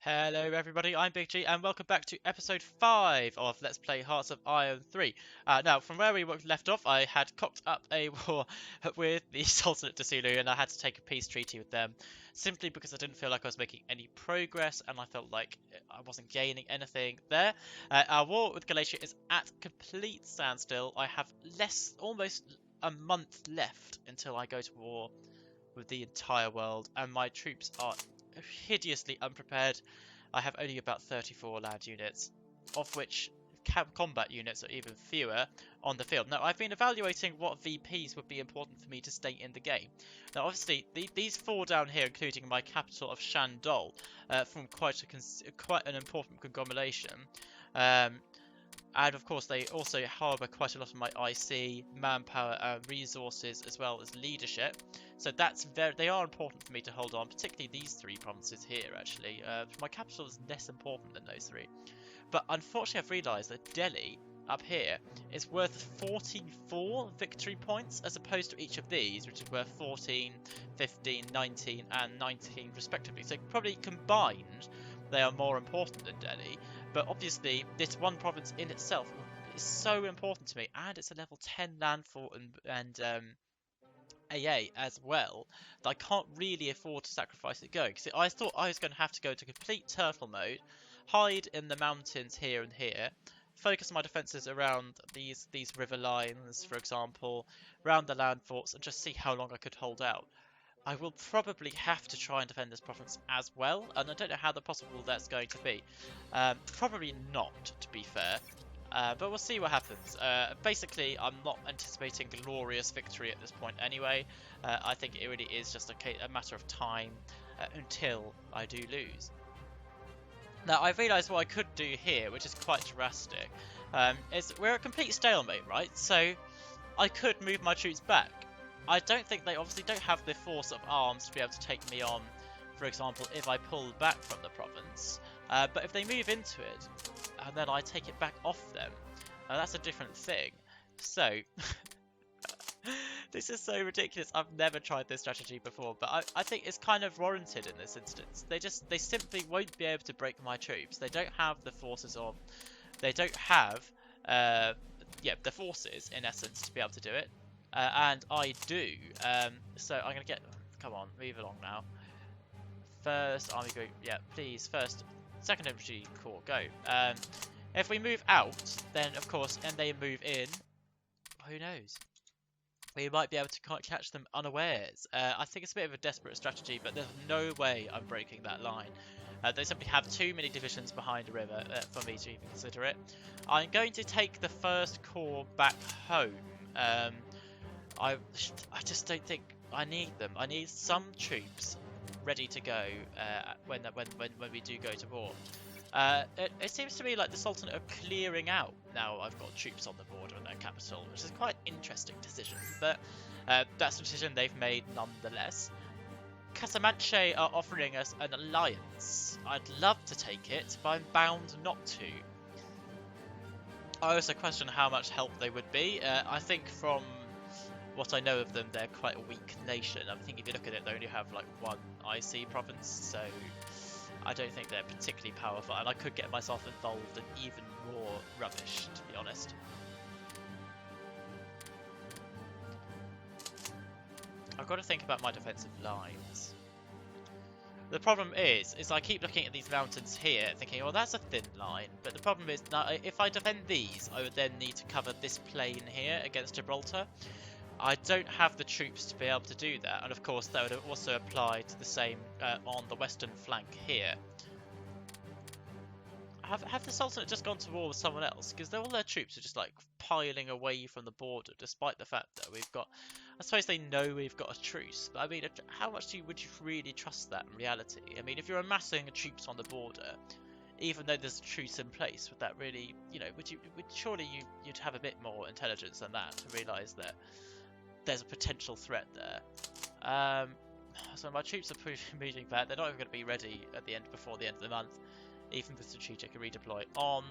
Hello everybody, I'm Big G and welcome back to episode 5 of Let's Play Hearts of Iron 3. Now, from where we left off, I had cocked up a war with the Sultanate Desulu and I had to take a peace treaty with them simply because I didn't feel like I was making any progress and I felt like I wasn't gaining anything there. Our war with Galatia is at complete standstill. I have almost a month left until I go to war with the entire world and my troops are hideously unprepared. I have only about 34 land units, of which combat units are even fewer on the field. Now, I've been evaluating what VPs would be important for me to stay in the game. Now, obviously, these four down here, including my capital of Shandol, from quite an important conglomeration. And of course, they also harbour quite a lot of my IC, manpower, resources, as well as leadership. So they are important for me to hold on, particularly these three provinces here, actually. My capital is less important than those three. But unfortunately, I've realised that Delhi, up here, is worth 44 victory points, as opposed to each of these, which is worth 14, 15, 19, and 19 respectively. So probably combined, they are more important than Delhi. But obviously, this one province in itself is so important to me, and it's a level 10 landfall and AA as well, that I can't really afford to sacrifice it going. Because I thought I was going to have to go to complete turtle mode, hide in the mountains here and here, focus my defences around these river lines, for example, around the land forts, and just see how long I could hold out. I will probably have to try and defend this province as well, and I don't know how possible that's going to be. Probably not, to be fair. But we'll see what happens. Basically, I'm not anticipating glorious victory at this point anyway. I think it really is just a matter of time until I do lose. Now, I realised what I could do here, which is quite drastic. Is we're at complete stalemate, right? So I could move my troops back. I don't think they obviously don't have the force of arms to be able to take me on, for example, if I pull back from the province. But if they move into it, and then I take it back off them, that's a different thing. So, this is so ridiculous. I've never tried this strategy before, but I think it's kind of warranted in this instance. They simply won't be able to break my troops. They don't have the forces on. They don't have, the forces in essence to be able to do it. And I do. So I'm going to get... Come on, move along now. First army group. Yeah, please. Second infantry corps, go. If we move out, then of course, and they move in, who knows? We might be able to catch them unawares. I think it's a bit of a desperate strategy, but there's no way I'm breaking that line. They simply have too many divisions behind a river for me to even consider it. I'm going to take the first corps back home. I just don't think I need them. I need some troops ready to go when we do go to war. It seems to me like the Sultanate are clearing out now. I've got troops on the border in their capital, which is quite an interesting decision, but that's a decision they've made nonetheless. Casamanche are offering us an alliance. I'd love to take it, but I'm bound not to. I also question how much help they would be. I think from what I know of them, they're quite a weak nation. I think if you look at it, they only have like one IC province, so I don't think they're particularly powerful, and I could get myself involved in even more rubbish, to be honest. I've got to think about my defensive lines. The problem is I keep looking at these mountains here, thinking, well, that's a thin line. But the problem is, now, if I defend these, I would then need to cover this plain here against Gibraltar. I don't have the troops to be able to do that, and of course that would also apply to the same on the western flank here. Have the Sultanate just gone to war with someone else? Because all their troops are just like piling away from the border, despite the fact that we've got... I suppose they know we've got a truce, but I mean, how much would you really trust that in reality? I mean, if you're amassing troops on the border, even though there's a truce in place, would that really, surely you'd have a bit more intelligence than that to realise that there's a potential threat there. So my troops are moving back. They're not even going to be ready at before the end of the month, even with strategic redeploy on.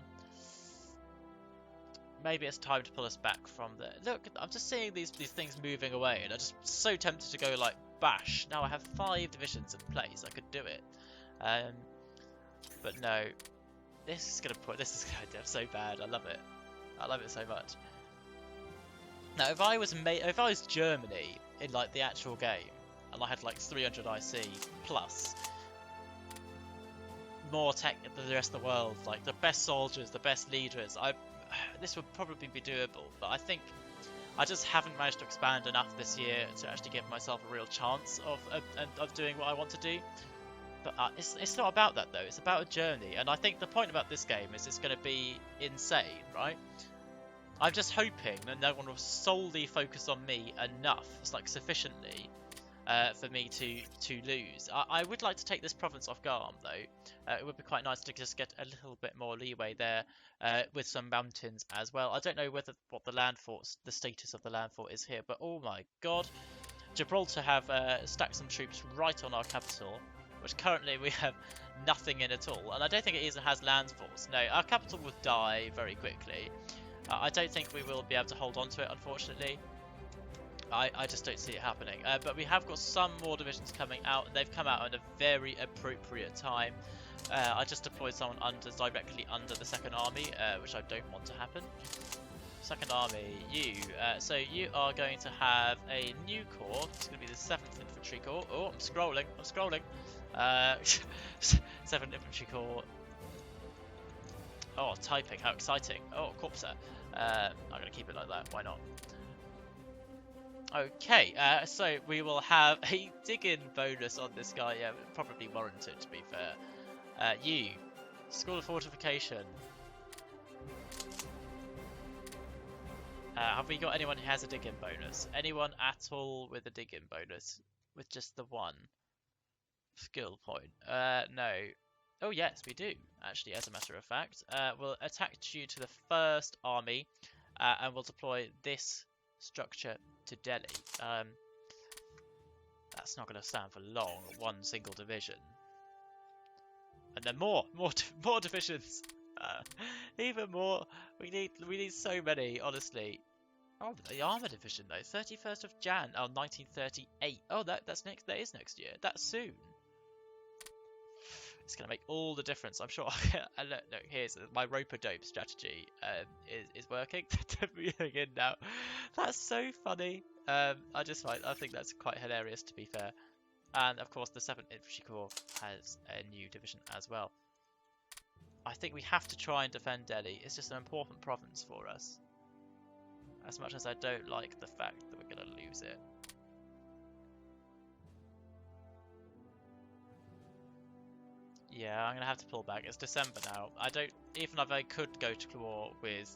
Maybe it's time to pull us back from there. Look, I'm just seeing these things moving away, and I'm just so tempted to go like bash. Now I have 5 divisions in place. I could do it. But no, this is gonna do so bad. I love it. I love it so much. Now, if I was Germany in like the actual game, and I had like 300 IC plus more tech than the rest of the world, like the best soldiers, the best leaders, this would probably be doable. But I think I just haven't managed to expand enough this year to actually give myself a real chance of doing what I want to do. But it's not about that though. It's about a journey, and I think the point about this game is it's going to be insane, right? I'm just hoping that no one will solely focus on me enough, it's like sufficiently, for me to lose. I would like to take this province off Garm though. It would be quite nice to just get a little bit more leeway there with some mountains as well. I don't know what the status of the land fort is here, but oh my god, Gibraltar have stacked some troops right on our capital, which currently we have nothing in at all, and I don't think it even has land forts. No, our capital would die very quickly. I don't think we will be able to hold on to it, unfortunately. I just don't see it happening. But we have got some more divisions coming out, and they've come out at a very appropriate time. I just deployed someone directly under the second army, which I don't want to happen. Second army, so you are going to have a new corps. It's going to be the 7th Infantry Corps. Oh, I'm scrolling. 7th Infantry Corps. Oh, typing, how exciting. Oh, Corpser. I'm going to keep it like that, why not? Okay, so we will have a dig-in bonus on this guy. Yeah, probably warranted, to be fair. You, School of Fortification. Have we got anyone who has a dig-in bonus? Anyone at all with a dig-in bonus? With just the one skill point? No. Oh yes, we do, actually, as a matter of fact. We'll attach you to the first army, and we'll deploy this structure to Delhi. That's not going to stand for long, one single division. And then more divisions. Even more. We need so many, honestly. Oh, the armor division though, 31st of Jan, 1938. Oh, that is next year. That's soon. It's going to make all the difference, I'm sure. And look, here's my rope-a-dope strategy is working. Everything in now. That's so funny. I think that's quite hilarious, to be fair. And of course, the 7th Infantry Corps has a new division as well. I think we have to try and defend Delhi. It's just an important province for us. As much as I don't like the fact that we're going to lose it. Yeah, I'm gonna have to pull back. It's December now. Even if I could go to war with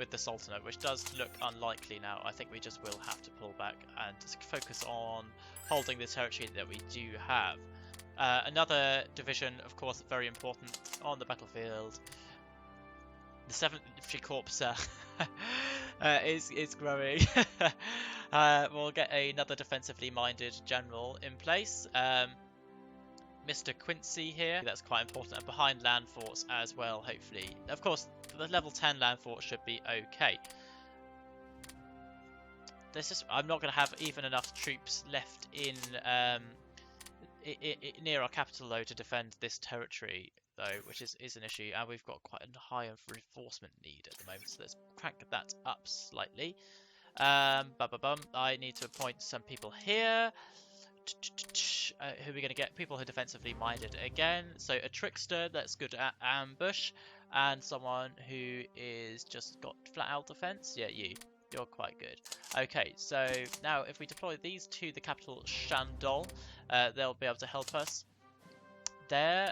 the Sultanate, which does look unlikely now, I think we just will have to pull back and just focus on holding the territory that we do have. Another division, of course, very important on the battlefield. The 7th Infantry Corps is growing. We'll get another defensively minded general in place. Mr. Quincy here, that's quite important, and behind land forts as well, hopefully. Of course, the level 10 land fort should be okay. I'm not going to have even enough troops left in near our capital though to defend this territory though, which is an issue, and we've got quite a high reinforcement need at the moment, so let's crank that up slightly. I need to appoint some people here. Who are we going to get? People who are defensively minded again. So a trickster that's good at ambush, and someone who is just got flat out defense. Yeah, you're quite good. Okay, so now if we deploy these to the capital Shandol, they'll be able to help us there.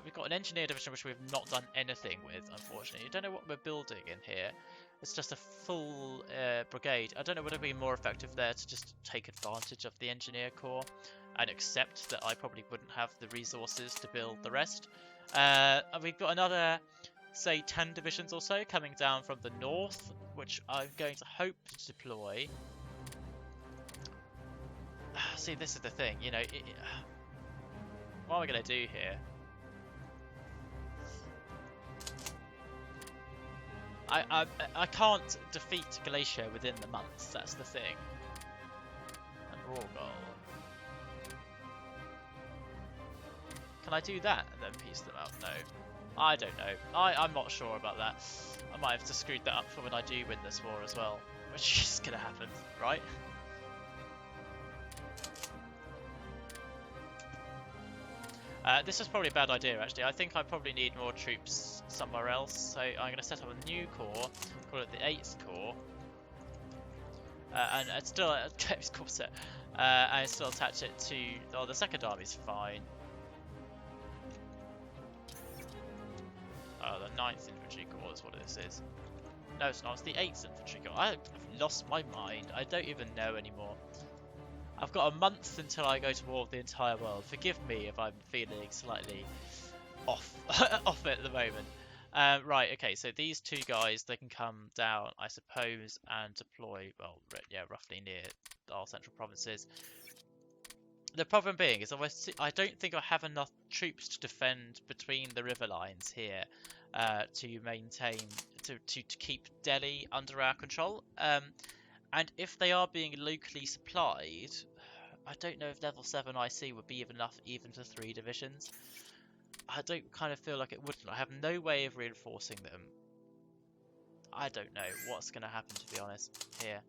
We've got an engineer division which we've not done anything with, unfortunately. I don't know what we're building in here. It's just a full brigade. I don't know, would it be more effective there to just take advantage of the engineer corps and accept that I probably wouldn't have the resources to build the rest. We've got another, say, 10 divisions or so coming down from the north, which I'm going to hope to deploy. See, this is the thing, you know, what am I going to do here? I can't defeat Glacier within the months, that's the thing. And Rawgol. can I do that and then piece them out? No. I don't know. I'm not sure about that. I might have to screw that up for when I do win this war as well. Which is going to happen, right? This is probably a bad idea, actually. I think I probably need more troops somewhere else. So I'm going to set up a new corps, call it the 8th Corps. And it's still a corset. And still attach it to... Oh, the 2nd Army's fine. Oh, the 9th Infantry Corps is what this is. No, it's not. It's the 8th Infantry Corps. I've lost my mind. I don't even know anymore. I've got a month until I go to war with the entire world. Forgive me if I'm feeling slightly off off it at the moment. Right, okay, so these two guys, they can come down, I suppose, and deploy, well, yeah, roughly near our central provinces. The problem being is I don't think I have enough troops to defend between the river lines here to maintain, to keep Delhi under our control. And if they are being locally supplied, I don't know if level 7 IC would be enough even for 3 divisions. I don't kind of feel like it wouldn't. I have no way of reinforcing them. I don't know what's going to happen, to be honest, here.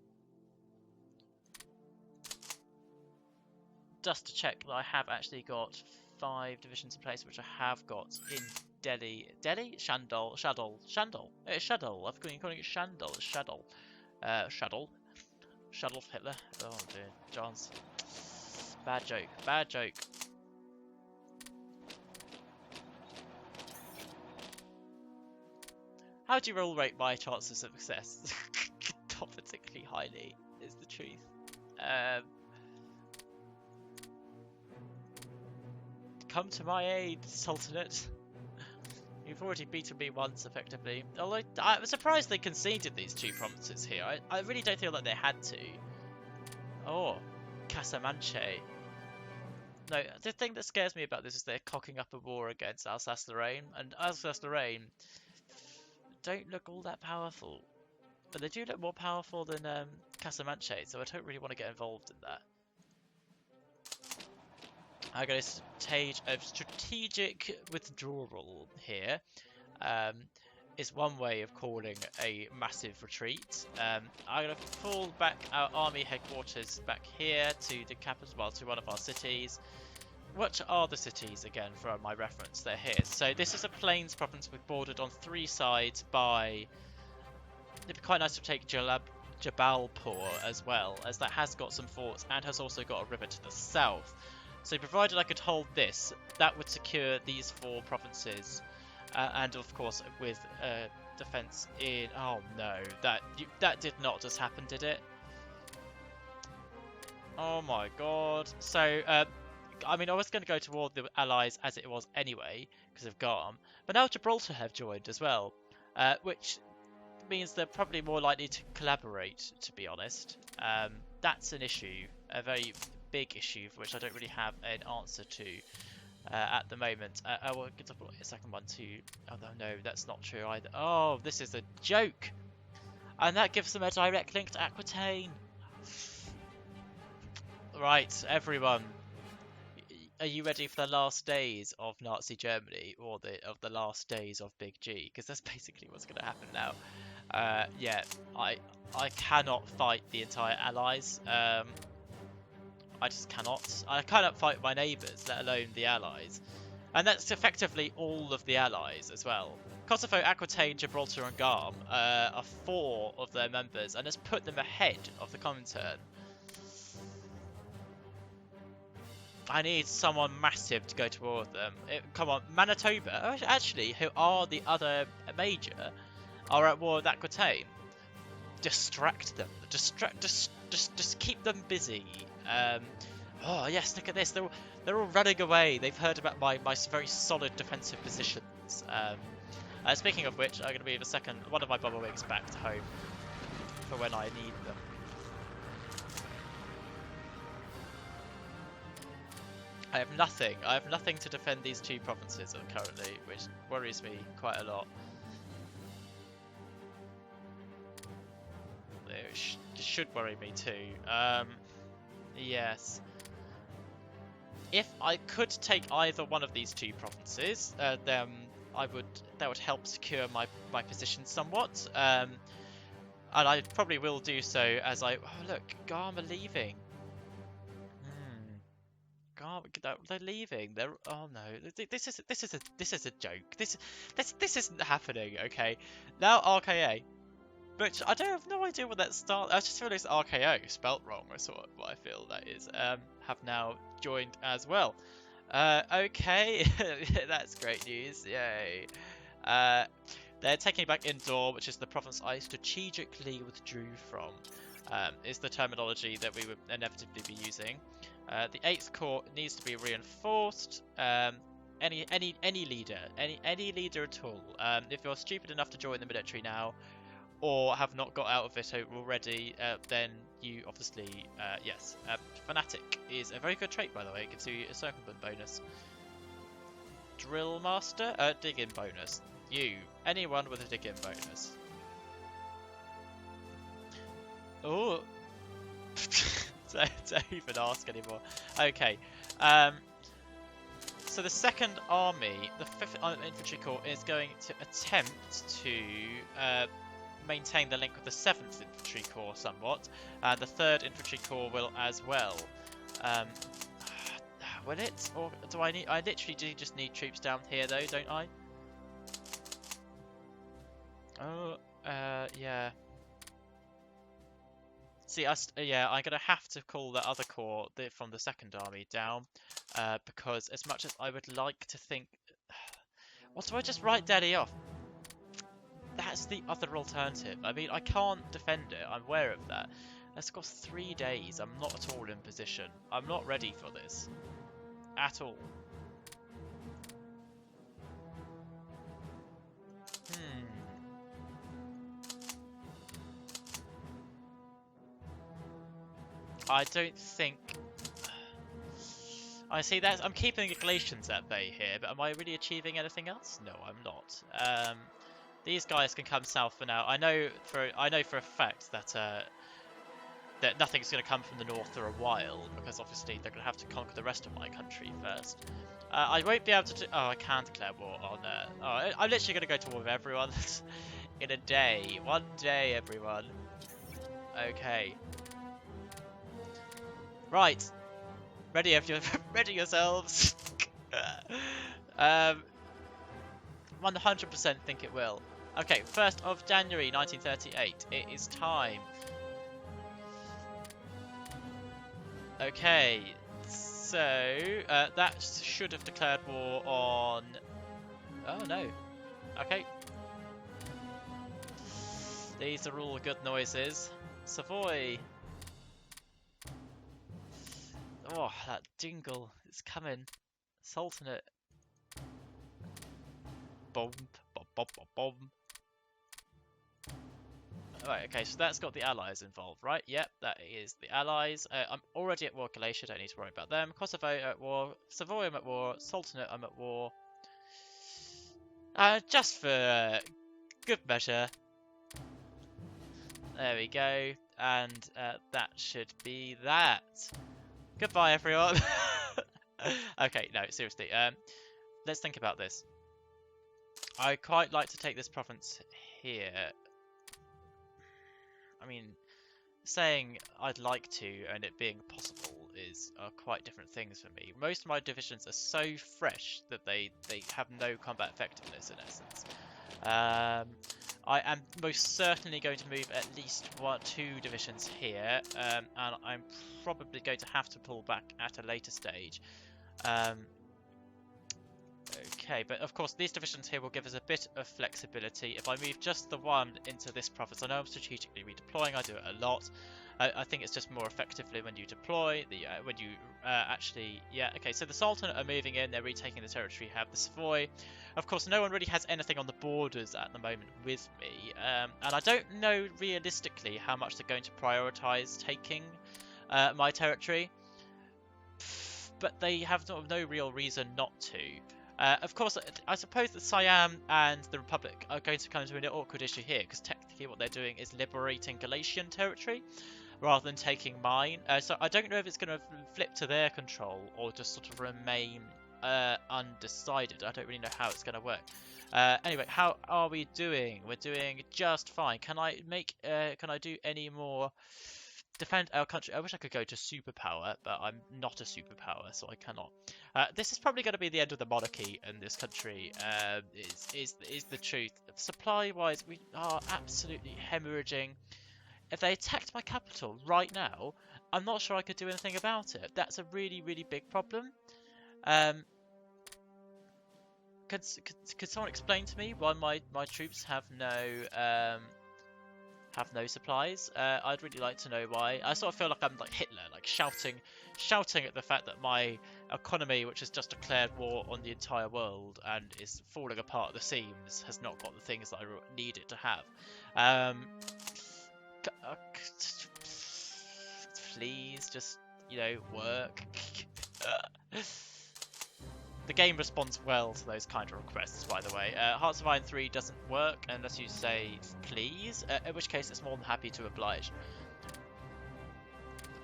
Just to check that I have actually got 5 divisions in place, which I have got in Delhi. Delhi? Shandol. It's Shadol. I've been calling it Shandol. It's Shadol. Shadol. Shadolf Hitler. Oh dear. John's. Bad joke. Bad joke. How do you roll rate my chances of success? Not particularly highly, is the truth. Come to my aid, Sultanate. You've already beaten me once, effectively. Although, I was surprised they conceded these 2 provinces here. I really don't feel like they had to. Oh, Casamanche. No, the thing that scares me about this is they're cocking up a war against Alsace-Lorraine. And Alsace-Lorraine don't look all that powerful. But they do look more powerful than Casamanche, so I don't really want to get involved in that. I'm going to stage a strategic withdrawal here. Is one way of calling a massive retreat. I'm going to pull back our army headquarters back here to the capital, well, to one of our cities. What are the cities again for my reference? They're here. So this is a plains province with bordered on 3 sides by... It'd be quite nice to take Jabalpur as well, as that has got some forts and has also got a river to the south. So provided I could hold this, that would secure these 4 provinces. And of course with defense in... Oh no, that did not just happen, did it? Oh my god. So, I mean, I was going to go toward the Allies as it was anyway, because of Garm. But now Gibraltar have joined as well, which means they're probably more likely to collaborate, to be honest. That's an issue, a very big issue, for which I don't really have an answer to. At the moment, I will get a second one too. Oh no, that's not true either. Oh, this is a joke, and that gives them a direct link to Aquitaine. Right, everyone, are you ready for the last days of Nazi Germany, or the last days of Big G? Because that's basically what's going to happen now. Yeah, I cannot fight the entire Allies. I just cannot. I cannot fight my neighbours, let alone the Allies. And that's effectively all of the Allies as well. Kosovo, Aquitaine, Gibraltar and Garm are 4 of their members, and has put them ahead of the Comintern. I need someone massive to go to war with them. Come on, Manitoba, actually, who are the other major, are at war with Aquitaine. Distract them. Just keep them busy. Oh yes, look at this. They're all running away. They've heard about my very solid defensive positions. Speaking of which, I'm going to move one of my bomber wings back to home for when I need them. I have nothing. I have nothing to defend these 2 provinces currently, which worries me quite a lot. It should worry me too. Yes. if I could take either one of these two provinces, then that would help secure my position somewhat. And I probably will do so as I... Oh, look, Garma leaving. They're leaving. Oh no. This is a joke. This isn't happening. Okay. Now RKA, which I don't have no idea what that start. I just realised RKO spelt wrong. That's what I feel that is. Have now joined as well. Okay, that's great news. Yay. They're taking back Indore, which is the province I strategically withdrew from. Is the terminology that we would inevitably be using. The 8th Corps needs to be reinforced. Any leader, any leader at all. If you're stupid enough to join the military now, or have not got out of it already, then you obviously, yes. Fanatic is a very good trait, by the way. It gives you a circumvent bonus. Drill Master, dig-in bonus. Anyone with a dig-in bonus. Oh, don't even ask anymore. Okay, so the 2nd Army, the 5th Infantry Corps, is going to attempt to maintain the link with the 7th Infantry Corps somewhat. The 3rd Infantry Corps will as well. Will it? Or do I need... I literally do just need troops down here though, don't I? Oh, yeah. See, yeah, I'm going to have to call the other corps from the 2nd Army down, because as much as I would like to think... What do I just write Delhi off? That's the other alternative. I mean, I can't defend it, I'm aware of that. That's got 3 days, I'm not at all in position. I'm not ready for this. At all. I don't think... I see that. I'm keeping the Galatians at bay here, but am I really achieving anything else? No, I'm not. These guys can come south for now. I know for a fact that that nothing's going to come from the north for a while, because obviously they're going to have to conquer the rest of my country first. I won't be able to do... Oh, I can declare war on... I'm literally going to go to war with everyone in a day. One day, everyone. Okay. Right. Ready yourselves. 100% think it will. Okay, 1st of January 1938. It is time. Okay, so that should have declared war on... Oh no. Okay. These are all good noises. Savoy. Oh, that jingle is coming. Sultanate. Bomb, bomb, bomb, bomb, bomb. Right, okay, so that's got the allies involved, right? Yep, that is the allies. I'm already at war with Galatia, don't need to worry about them. Kosovo at war. Savoy I'm at war. Sultanate I'm at war. Just for good measure. There we go. And that should be that. Goodbye, everyone. Okay, no, seriously. Let's think about this. I quite like to take this province here. I mean, saying I'd like to and it being possible are quite different things for me. Most of my divisions are so fresh that they have no combat effectiveness in essence. I am most certainly going to move at least 2 divisions here, and I'm probably going to have to pull back at a later stage. Okay, but of course these divisions here will give us a bit of flexibility. If I move just the one into this province, I know I'm strategically redeploying, I do it a lot. I think it's just more effectively when you deploy, when you actually, yeah, okay, so the Sultanate are moving in, they're retaking the territory, have the Savoy. Of course, no one really has anything on the borders at the moment with me, and I don't know realistically how much they're going to prioritise taking my territory, but they have no real reason not to. Of course, I suppose that Siam and the Republic are going to come into an awkward issue here, because technically what they're doing is liberating Galatian territory. rather than taking mine. So I don't know if it's going to flip to their control or just sort of remain undecided. I don't really know how it's going to work. Anyway, how are we doing? We're doing just fine. Can I do any more defend our country? I wish I could go to superpower, but I'm not a superpower, so I cannot. This is probably going to be the end of the monarchy in this country. Is the truth. Supply-wise, we are absolutely hemorrhaging. If they attacked my capital right now, I'm not sure I could do anything about it. That's a really, really big problem. Could someone explain to me why my troops have no supplies? I'd really like to know why. I sort of feel like I'm like Hitler, like shouting at the fact that my economy, which has just declared war on the entire world and is falling apart at the seams, has not got the things that I need it to have. Please, just, work. The game responds well to those kind of requests, by the way. Hearts of Iron 3 doesn't work unless you say please, in which case it's more than happy to oblige.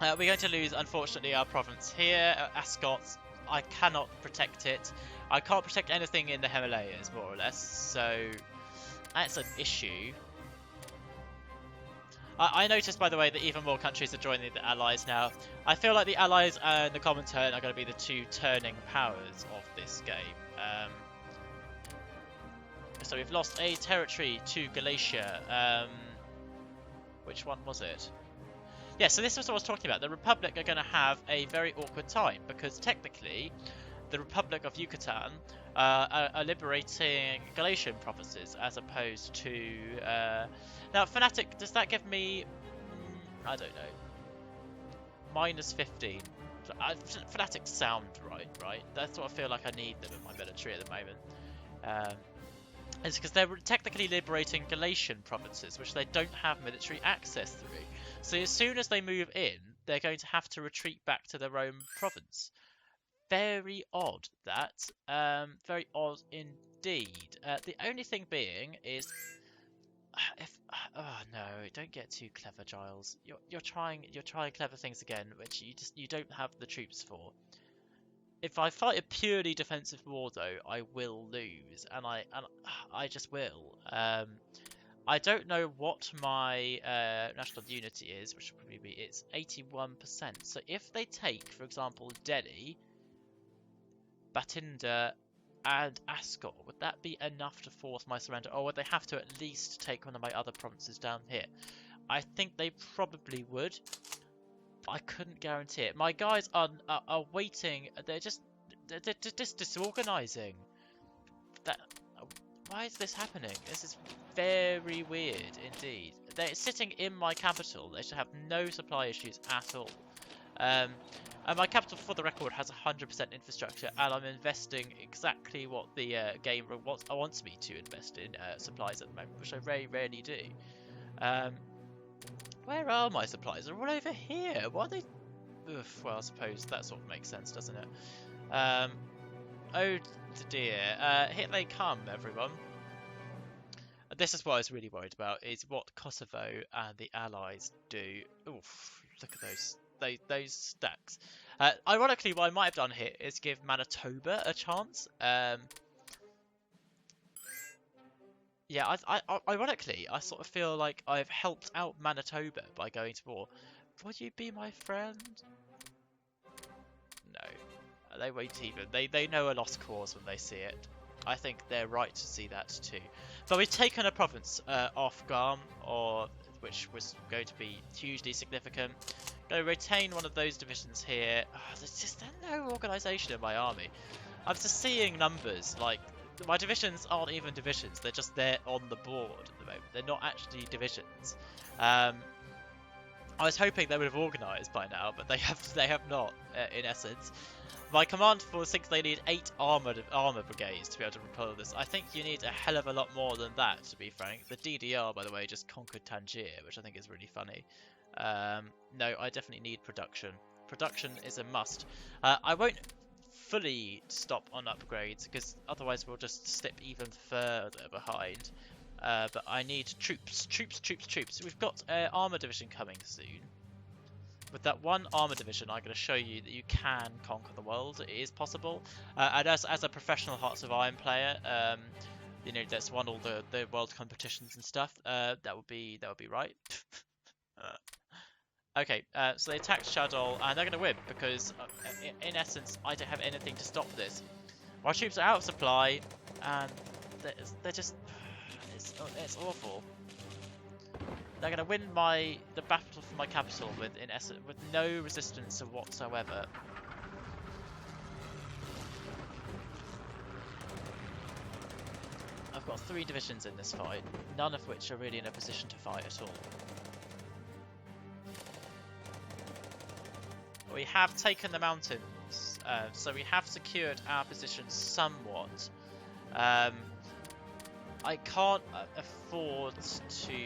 We're going to lose, unfortunately, our province here, Ascot. I cannot protect it. I can't protect anything in the Himalayas, more or less, so that's an issue. I noticed, by the way, that even more countries are joining the Allies now. I feel like the Allies and the Comintern are going to be the two turning powers of this game. So we've lost a territory to Galatia. Which one was it? Yeah, so this is what I was talking about. The Republic are going to have a very awkward time because technically the Republic of Yucatan are liberating Galatian provinces as opposed to... Now, Fnatic, does that give me... I don't know. Minus 15. Fnatic sound right? That's what I feel like I need them in my military at the moment. It's because they're technically liberating Galatian provinces, which they don't have military access through. So as soon as they move in, they're going to have to retreat back to their own province. Very odd, that. Very odd indeed. The only thing being is... Oh no, don't get too clever, Giles. You're trying clever things again, which you don't have the troops for. If I fight a purely defensive war, though, I will lose, and I just will. I don't know what my national unity is, which will probably be it's 81%. So if they take, for example, Delhi, Bathinda, and Ascot, would that be enough to force my surrender, or would they have to at least take one of my other provinces down here? I think they probably would. I couldn't guarantee it. My guys are waiting. They're just disorganizing. Why is this happening? This is very weird indeed. They're sitting in my capital. They should have no supply issues at all. And my capital, for the record, has 100% infrastructure, and I'm investing exactly what the game wants me to invest in supplies at the moment, which I very rarely do. Where are my supplies? They're all over here. Why are they... Oof, well, I suppose that sort of makes sense, doesn't it? Oh dear. Here they come, everyone. This is what I was really worried about, is what Kosovo and the Allies do. Oof, look at those stacks. Ironically, what I might have done here is give Manitoba a chance. Yeah, ironically, I sort of feel like I've helped out Manitoba by going to war. Would you be my friend? No, they won't even. They know a lost cause when they see it. I think they're right to see that too. But we've taken a province off Guam, which was going to be hugely significant. Going to retain one of those divisions here. Oh, there's no organisation in my army. I'm just seeing numbers like. My divisions aren't even divisions, they're just there on the board at the moment. They're not actually divisions. I was hoping they would have organised by now, but they have not, in essence. My command force thinks they need 8 armour brigades to be able to repel this. I think you need a hell of a lot more than that, to be frank. The DDR, by the way, just conquered Tangier, which I think is really funny. No, I definitely need production. Production is a must. I won't fully stop on upgrades because otherwise we'll just slip even further behind. But I need troops. We've got armor division coming soon. with that one armor division, I'm going to show you that you can conquer the world. It is possible. And as a professional Hearts of Iron player, you know, that's won all the world competitions and stuff. That would be right. Okay, so they attacked Shadow, and they're going to win because, in essence, I don't have anything to stop this. My troops are out of supply, and they're just it's awful. They're going to win the battle for my capital with no resistance whatsoever. I've got 3 divisions in this fight, none of which are really in a position to fight at all. We have taken the mountains, so we have secured our position somewhat. I can't afford to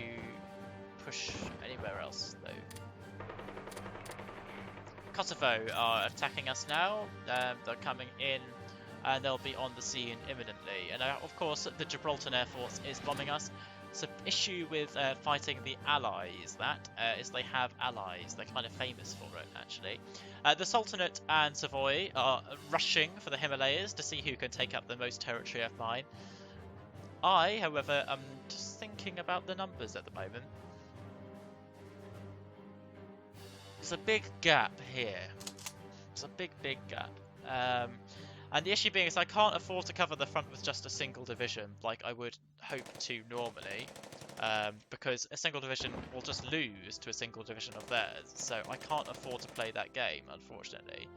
push anywhere else, though. Kosovo are attacking us now. They're coming in, and they'll be on the scene imminently. And of course, the Gibraltar Air Force is bombing us. So issue with fighting the Allies, is they have allies. They're kind of famous for it, actually. The Sultanate and Savoy are rushing for the Himalayas to see who can take up the most territory of mine. I, however, am just thinking about the numbers at the moment. There's a big gap here. There's a big gap. And the issue being is I can't afford to cover the front with just a single division like I would hope to normally, because a single division will just lose to a single division of theirs, so I can't afford to play that game, unfortunately.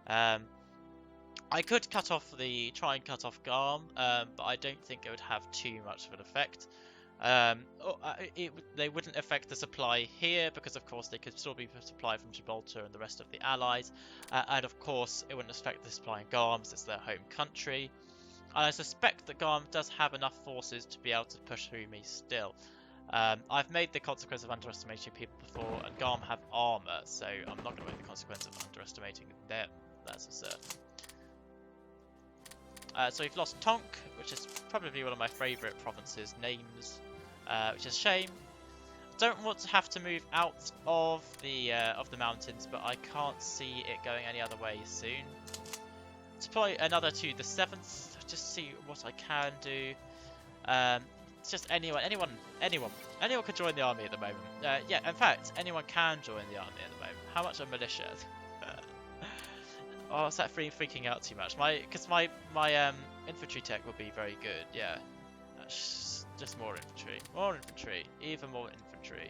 I could try and cut off Garm, but I don't think it would have too much of an effect. They wouldn't affect the supply here because of course they could still be supplied from Gibraltar and the rest of the allies, and of course it wouldn't affect the supply in Garm as it's their home country. And I suspect that Garm does have enough forces to be able to push through me still. I've made the consequence of underestimating people before, and Garm have armor, so I'm not going to make the consequence of underestimating them, that's a certain. So we've lost Tonk, which is probably one of my favourite provinces names, which is a shame. Don't want to have to move out of the mountains, but I can't see it going any other way soon. Deploy another to the 7th, just see what I can do. It's just anyone could join the army at the moment. Yeah, in fact, anyone can join the army at the moment. How much are militia? Oh, is that freaking out too much? Because my infantry tech will be very good. Yeah, just more infantry, even more infantry.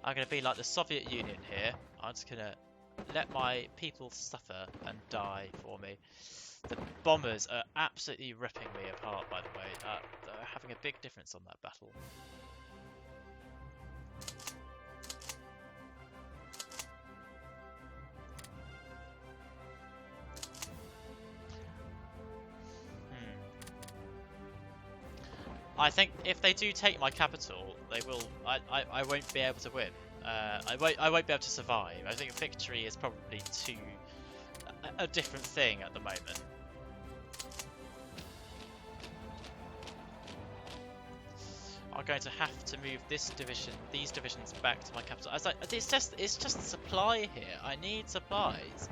I'm gonna be like the Soviet Union here. I'm just gonna let my people suffer and die for me. The bombers are absolutely ripping me apart, by the way. They're having a big difference on that battle. I think if they do take my capital, they will. I won't be able to win. I won't be able to survive. I think victory is probably a different thing at the moment. I'm going to have to move these divisions back to my capital. It's just supply here. I need supplies,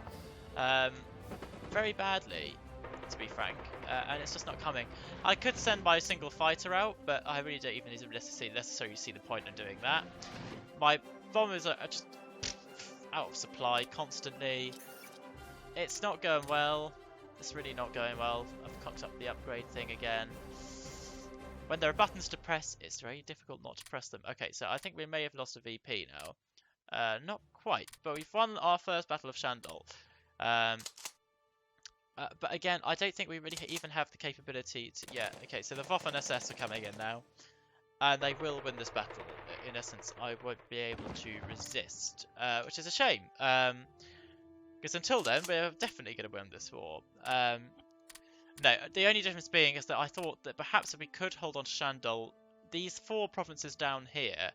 very badly, to be frank, and it's just not coming. I could send my single fighter out, but I really don't even necessarily see the point in doing that. My bombers are just out of supply constantly. It's not going well. It's really not going well. I've cocked up the upgrade thing again. When there are buttons to press, it's very difficult not to press them. Okay, so I think we may have lost a VP now. Not quite, but we've won our first Battle of Shandol. But again, I don't think we really even have the capability to... Yeah, okay, so the Waffen SS are coming in now. And they will win this battle. In essence, I won't be able to resist, which is a shame. Because until then, we're definitely going to win this war. No, the only difference being is that I thought that perhaps if we could hold on to Shandol, these 4 provinces down here,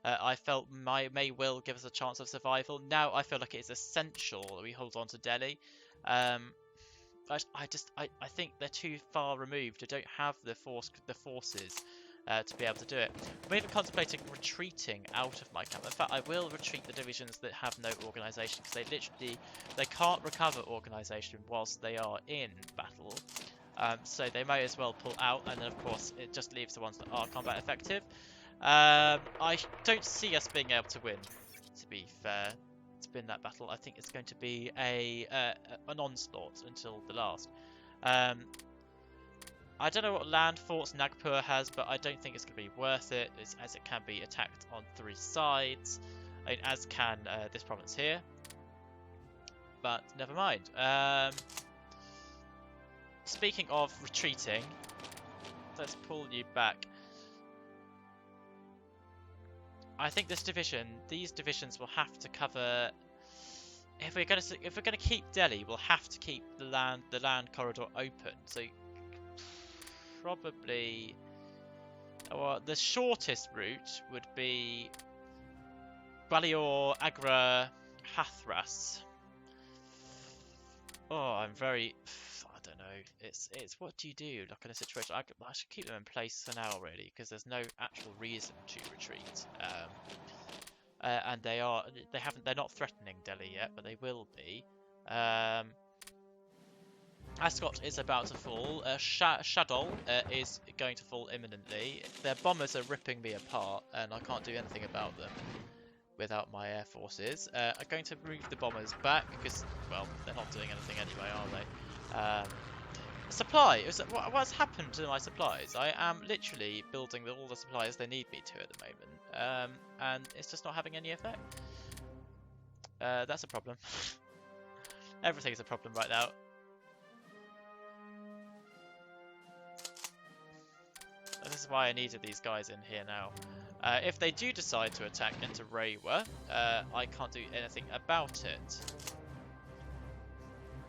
I felt may well give us a chance of survival. Now I feel like it's essential that we hold on to Delhi. I think they're too far removed. I don't have the forces to be able to do it. I'm even contemplating retreating out of my camp. In fact, I will retreat the divisions that have no organisation, because they can't recover organisation whilst they are in battle. So they may as well pull out, and then of course it just leaves the ones that are combat effective. I don't see us being able to win, to be fair. To win that battle, I think it's going to be an onslaught until the last. I don't know what land forts Nagpur has, but I don't think it's going to be worth it, as it can be attacked on 3 sides, I mean, as can this province here. But never mind. Speaking of retreating, let's pull you back. I think these divisions will have to cover. If we're gonna keep Delhi, we'll have to keep the land corridor open. So probably, well, the shortest route would be Gwalior, Agra, Hathras. Oh, I don't know. It's what do you do? Like in a situation, I should keep them in place for now, really, because there's no actual reason to retreat. And they're not threatening Delhi yet, but they will be. Ascot is about to fall. Shadol is going to fall imminently. Their bombers are ripping me apart, and I can't do anything about them without my air forces. I'm going to move the bombers back because, well, they're not doing anything anyway, are they? What's happened to my supplies? I am literally building all the supplies they need me to at the moment, and it's just not having any effect. That's a problem. Everything's a problem right now. And this is why I needed these guys in here now. If they do decide to attack into Rewa, I can't do anything about it.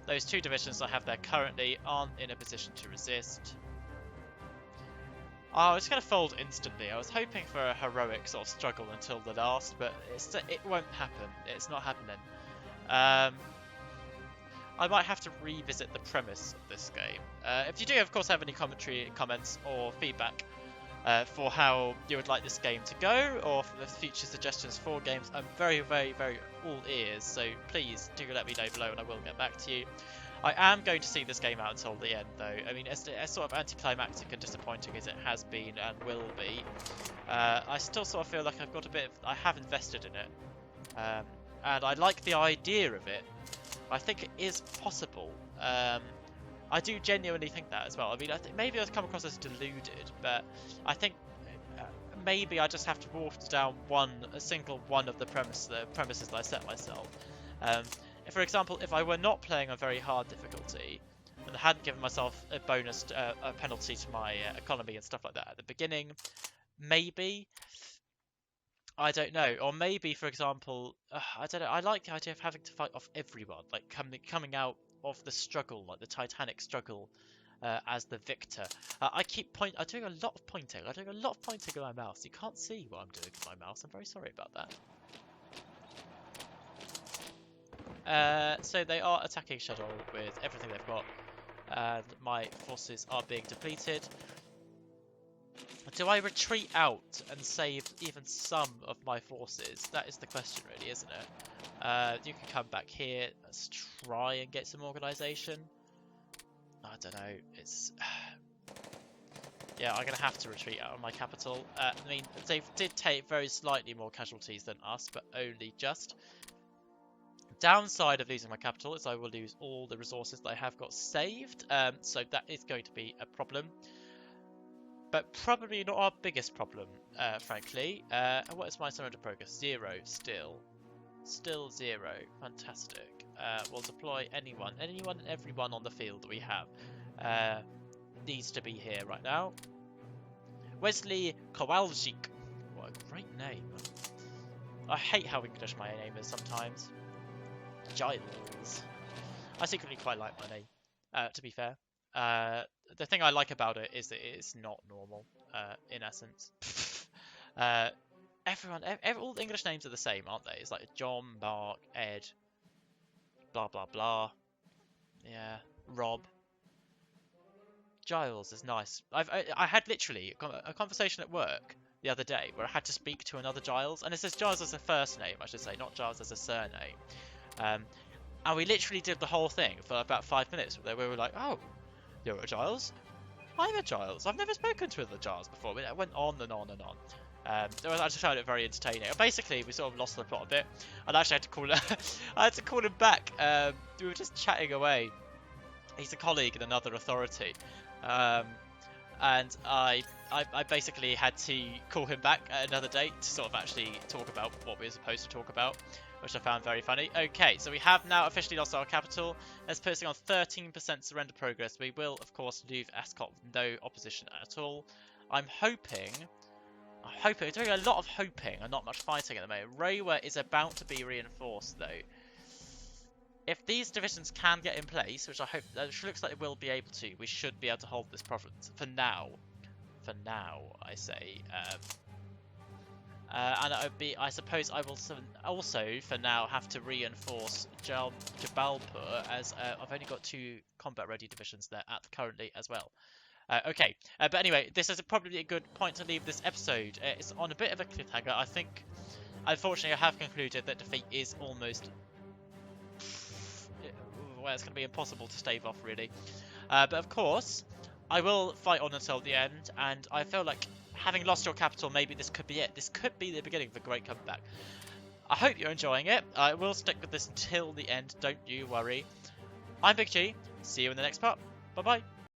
Those 2 divisions I have there currently aren't in a position to resist. Oh, it's going to fold instantly. I was hoping for a heroic sort of struggle until the last, but it won't happen. It's not happening. I might have to revisit the premise of this game. If you do, of course, have any comments or feedback for how you would like this game to go, or for the future suggestions for games, I'm very, very, very all ears, so please do let me know below and I will get back to you. I am going to see this game out until the end, though. I mean, as sort of anticlimactic and disappointing as it has been and will be, I still sort of feel like I have invested in it, and I like the idea of it. I think it is possible. I do genuinely think that as well. I mean, maybe I've come across as deluded, but I think maybe I just have to water down a single one of the premises that I set myself. For example, if I were not playing on very hard difficulty and I hadn't given myself a bonus, a penalty to my economy and stuff like that at the beginning, maybe. I don't know, or maybe, for example, I don't know. I like the idea of having to fight off everyone, like coming out of the struggle, like the Titanic struggle, as the victor. I'm doing a lot of pointing. I'm doing a lot of pointing with my mouse. You can't see what I'm doing with my mouse. I'm very sorry about that. So they are attacking Shadol with everything they've got, and my forces are being depleted. Do I retreat out and save even some of my forces? That is the question, really, isn't it? You can come back here. Let's try and get some organisation. I don't know. It's yeah, I'm gonna have to retreat out of my capital. I mean, they did take very slightly more casualties than us, but only just. Downside of losing my capital is I will lose all the resources that I have got saved. So that is going to be a problem. But probably not our biggest problem, frankly. What is my surrender progress? 0 still. Still 0. Fantastic. We'll deploy anyone and everyone on the field that we have. Needs to be here right now. Wesley Kowalczyk. What a great name. I hate how English my name is sometimes. Giles. I secretly quite like my name, to be fair. The thing I like about it is that it's not normal, in essence. All the English names are the same, aren't they? It's like John, Mark, Ed, blah blah blah. Yeah, Rob. Giles is nice. I had literally a conversation at work the other day where I had to speak to another Giles, and it says Giles as a first name, I should say, not Giles as a surname. And we literally did the whole thing for about 5 minutes. Where we were like, "Oh, you're a Giles? I'm a Giles. I've never spoken to a Giles before." It went on and on and on. I just found it very entertaining. Basically, we sort of lost the plot a bit, and I actually had to call. I had to call him back. We were just chatting away. He's a colleague in another authority, and I basically had to call him back at another date to sort of actually talk about what we were supposed to talk about, which I found very funny. Okay, so we have now officially lost our capital. That's posting on 13% surrender progress. We will, of course, leave Ascot with no opposition at all. I'm hoping, doing a lot of hoping and not much fighting at the moment. Rewa is about to be reinforced, though. If these divisions can get in place, which I hope, which looks like it will be able to, we should be able to hold this province for now. For now, I say. And I suppose I will also, for now, have to reinforce Jabalpur, as I've only got 2 combat-ready divisions there currently as well. Okay, but anyway, this is probably a good point to leave this episode. It's on a bit of a cliffhanger. I think, unfortunately, I have concluded that defeat is almost... well, it's going to be impossible to stave off, really. But of course, I will fight on until the end, and I feel like having lost your capital, maybe this could be it. This could be the beginning of a great comeback. I hope you're enjoying it. I will stick with this until the end, don't you worry. I'm Big G. See you in the next part. Bye-bye.